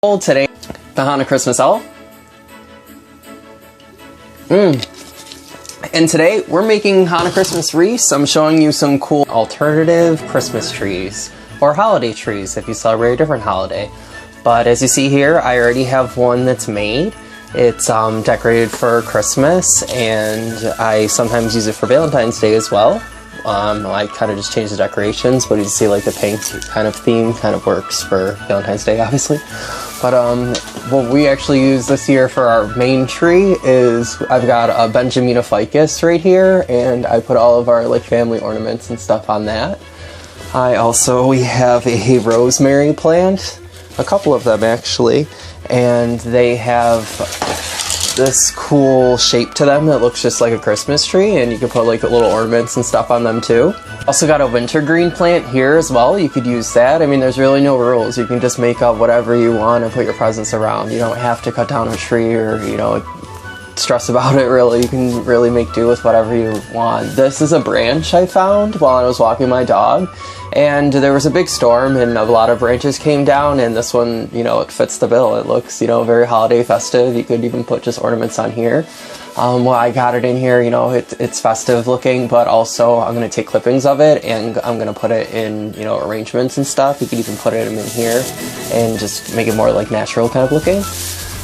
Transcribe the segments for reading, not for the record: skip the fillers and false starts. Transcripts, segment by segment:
Today, the Hanukkah Christmas Owl. And today, we're making Hanukkah Christmas wreaths. I'm showing you some cool alternative Christmas trees, or holiday trees if you celebrate a different holiday. But as you see here, I already have one that's made. It's decorated for Christmas, and I sometimes use it for Valentine's Day as well. I kind of just change the decorations, but you see like the pink kind of theme kind of works for Valentine's Day, obviously. But what we actually use this year for our main tree is I've got a Benjamina ficus right here, and I put all of our like family ornaments and stuff on that. We have a rosemary plant, a couple of them actually, and they have this cool shape to them that looks just like a Christmas tree, and you can put like the little ornaments and stuff on them too. Also got a wintergreen plant here as well. You could use that. I mean, there's really no rules. You can just make up whatever you want and put your presents around. You don't have to cut down a tree or, you know, stress about it really. You can really make do with whatever you want. This is a branch I found while I was walking my dog, and there was a big storm and a lot of branches came down, and this one, you know, it fits the bill. It looks, you know, very holiday festive. You could even put just ornaments on here. Well, I got it in here, you know, it's festive looking, but also I'm going to take clippings of it and I'm going to put it in, you know, arrangements and stuff. You could even put it in here and just make it more like natural kind of looking.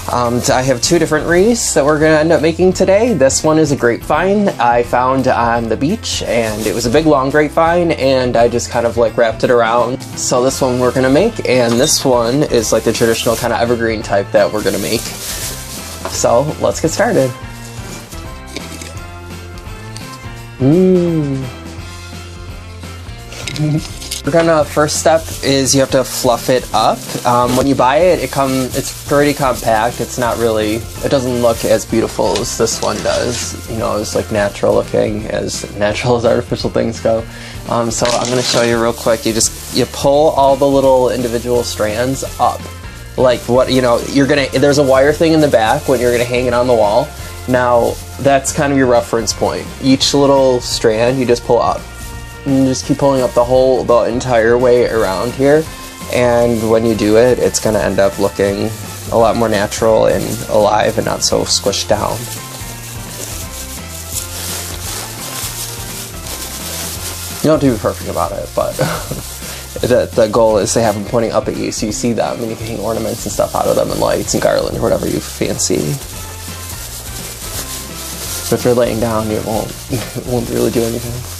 I have two different wreaths that we're going to end up making today. This one is a grapevine I found on the beach, and it was a big long grapevine, and I just kind of like wrapped it around. So this one we're going to make, and this one is like the traditional kind of evergreen type that we're going to make. So let's get started. First step is you have to fluff it up. When you buy it, it's pretty compact. It's not really, it doesn't look as beautiful as this one does. You know, it's like natural looking, as natural as artificial things go. So I'm going to show you real quick. You pull all the little individual strands up. Like what, you know, there's a wire thing in the back when you're going to hang it on the wall. Now, that's kind of your reference point. Each little strand you just pull up. And just keep pulling up the entire way around here, and when you do it, it's going to end up looking a lot more natural and alive and not so squished down. You don't have to be perfect about it, but the goal is to have them pointing up at you so you see them and you can hang ornaments and stuff out of them and lights and garland or whatever you fancy. So if you're laying down, it won't really do anything.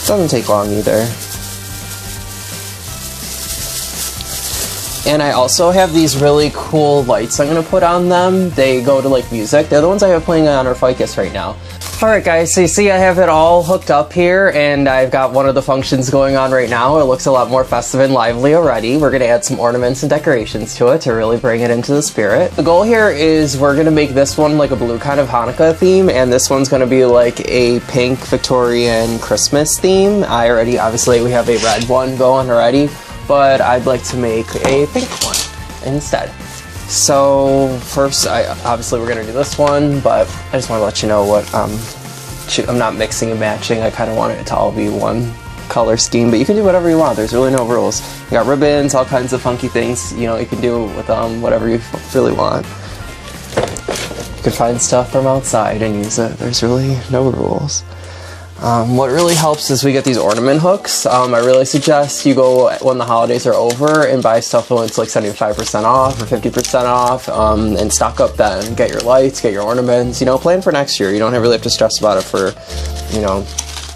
Doesn't take long either. And I also have these really cool lights I'm going to put on them. They go to like music. They're the ones I have playing on our ficus right now. Alright guys, so you see I have it all hooked up here, and I've got one of the functions going on right now. It looks a lot more festive and lively already. We're going to add some ornaments and decorations to it to really bring it into the spirit. The goal here is we're going to make this one like a blue kind of Hanukkah theme, and this one's going to be like a pink Victorian Christmas theme. Obviously we have a red one going already, but I'd like to make a pink one instead. So first, obviously we're going to do this one, but I just want to let you know what, I'm not mixing and matching. I kind of want it to all be one color scheme, but you can do whatever you want. There's really no rules. You got ribbons, all kinds of funky things, you know, you can do with whatever you really want. You can find stuff from outside and use it. There's really no rules. What really helps is we get these ornament hooks. I really suggest you go when the holidays are over and buy stuff when it's like 75% off or 50% off, and stock up then. Get your lights, get your ornaments, you know, plan for next year. You don't really have to stress about it for, you know,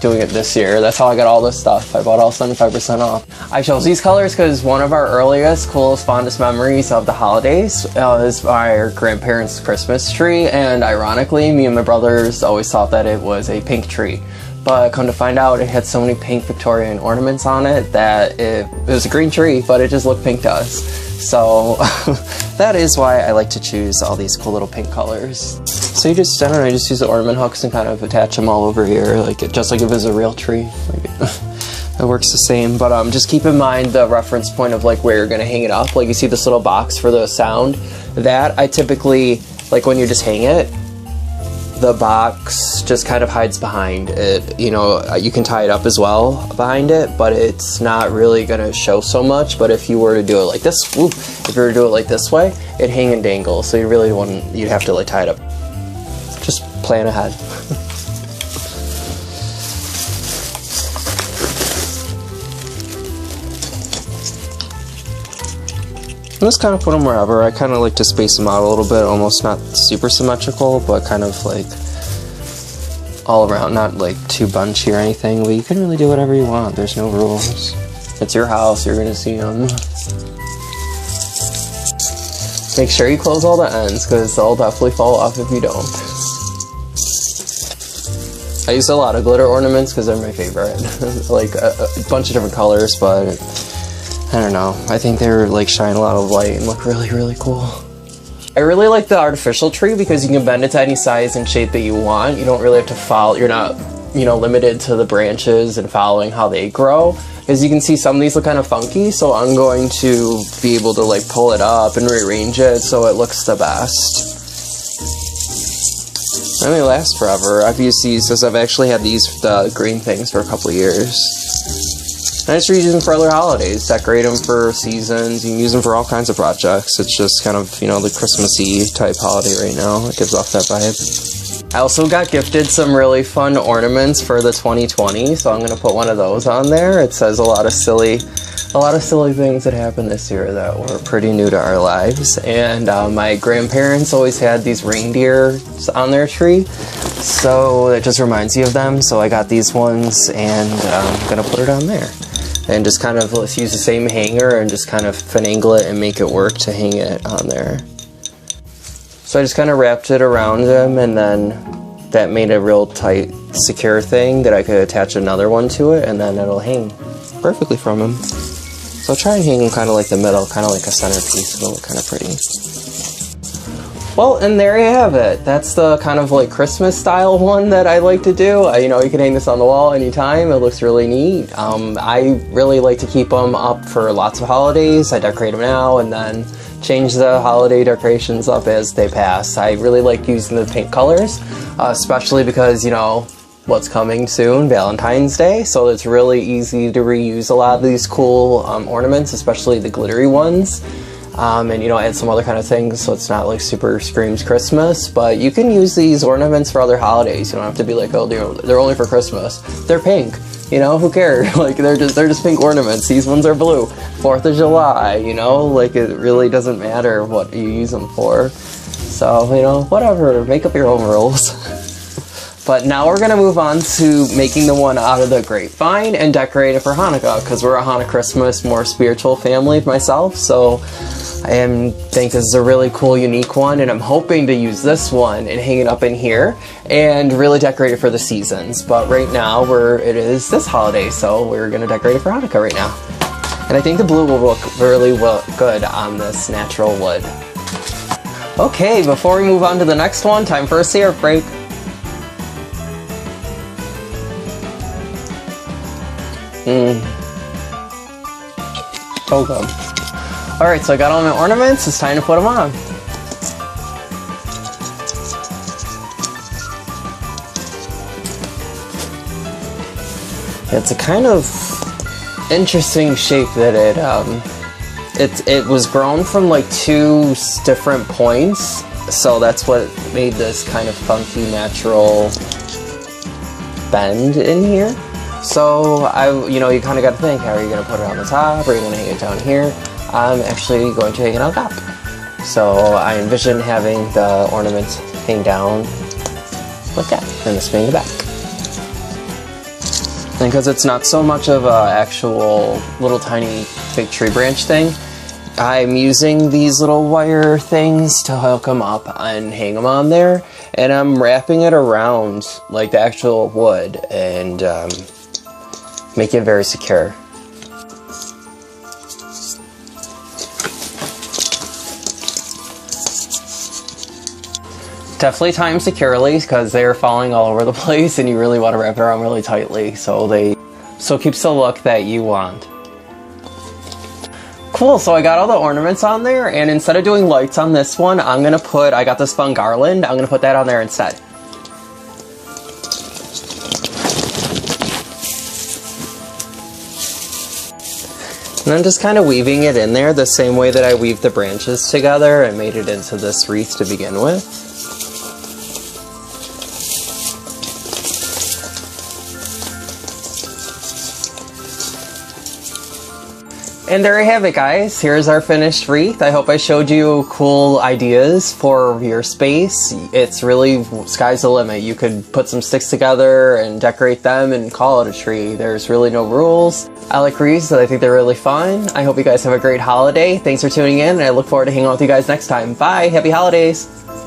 doing it this year. That's how I got all this stuff. I bought all 75% off. I chose these colors because one of our earliest, coolest, fondest memories of the holidays is our grandparents' Christmas tree, and ironically, me and my brothers always thought that it was a pink tree. But come to find out, it had so many pink Victorian ornaments on it that it was a green tree, but it just looked pink to us. So that is why I like to choose all these cool little pink colors. So you just, I don't know, you just use the ornament hooks and kind of attach them all over here, just like if it was a real tree. It works the same, but just keep in mind the reference point of like where you're gonna hang it up. Like you see this little box for the sound. That I typically, like when you just hang it, the box just kind of hides behind it. You know, you can tie it up as well behind it, but it's not really gonna show so much. But if you were to do it like this, if you were to do it like this way, it'd hang and dangle. So you really wouldn't, you'd have to like tie it up. Just plan ahead. I just kind of put them wherever. I kind of like to space them out a little bit, almost not super symmetrical, but kind of like all around, not like too bunchy or anything, but you can really do whatever you want. There's no rules. It's your house, you're gonna see them. Make sure you close all the ends, because they'll definitely fall off if you don't. I use a lot of glitter ornaments because they're my favorite. Like a bunch of different colors, but I don't know. I think they're like shine a lot of light and look really, really cool. I really like the artificial tree because you can bend it to any size and shape that you want. You don't really have to follow, you're not, you know, limited to the branches and following how they grow. As you can see, some of these look kind of funky, so I'm going to be able to like pull it up and rearrange it so it looks the best. And they last forever. I've used these because I've actually had these, the green things, for a couple of years. I just use them for other holidays, decorate them for seasons, you can use them for all kinds of projects. It's just kind of, you know, the Christmassy type holiday right now. It gives off that vibe. I also got gifted some really fun ornaments for the 2020, so I'm going to put one of those on there. It says a lot of silly things that happened this year that were pretty new to our lives. And my grandparents always had these reindeer on their tree, so it just reminds you of them. So I got these ones, and I'm going to put it on there. And just kind of, let's use the same hanger and just kind of finagle it and make it work to hang it on there. So I just kind of wrapped it around him, and then that made a real tight, secure thing that I could attach another one to it, and then it'll hang perfectly from him. So I'll try and hang him kind of like the middle, kind of like a centerpiece. It'll look kind of pretty. Well, and there you have it. That's the kind of like Christmas style one that I like to do. You know, you can hang this on the wall anytime. It looks really neat. I really like to keep them up for lots of holidays. I decorate them now and then change the holiday decorations up as they pass. I really like using the pink colors, especially because, you know, what's coming soon, Valentine's Day, so it's really easy to reuse a lot of these cool ornaments, especially the glittery ones. And, you know, add some other kind of things so it's not like super screams Christmas, but you can use these ornaments for other holidays. You don't have to be like, oh, they're only for Christmas. They're pink, you know, who cares? Like, they're just pink ornaments. These ones are blue. 4th of July, you know, like, it really doesn't matter what you use them for. So, you know, whatever, make up your own rules. But now we're gonna move on to making the one out of the grapevine and decorate it for Hanukkah, because we're a Hanukkah Christmas, more spiritual family myself, so I think this is a really cool, unique one, and I'm hoping to use this one and hang it up in here and really decorate it for the seasons. But right now, it is this holiday, so we're gonna decorate it for Hanukkah right now. And I think the blue will look really good on this natural wood. Okay, before we move on to the next one, time for a syrup break. So good. Alright, so I got all my ornaments, it's time to put them on. It's a kind of interesting shape that it was grown from like 2 different points, so that's what made this kind of funky natural bend in here. So you know, you kind of got to think, how are you going to put it on the top, or are you going to hang it down here? I'm actually going to hang it on top. So I envision having the ornaments hang down like that, and this being the back. And because it's not so much of an actual little tiny fake tree branch thing, I'm using these little wire things to hook them up and hang them on there, and I'm wrapping it around like the actual wood and make it very secure. Definitely tie them securely because they're falling all over the place, and you really want to wrap it around really tightly so it keeps the look that you want. Cool, so I got all the ornaments on there, and instead of doing lights on this one, I got this fun garland, I'm gonna put that on there instead. And I'm just kind of weaving it in there the same way that I weaved the branches together and made it into this wreath to begin with. And there you have it, guys. Here's our finished wreath. I hope I showed you cool ideas for your space. It's really, sky's the limit. You could put some sticks together and decorate them and call it a tree. There's really no rules. I like wreaths, and I think they're really fun. I hope you guys have a great holiday. Thanks for tuning in, and I look forward to hanging out with you guys next time. Bye! Happy holidays!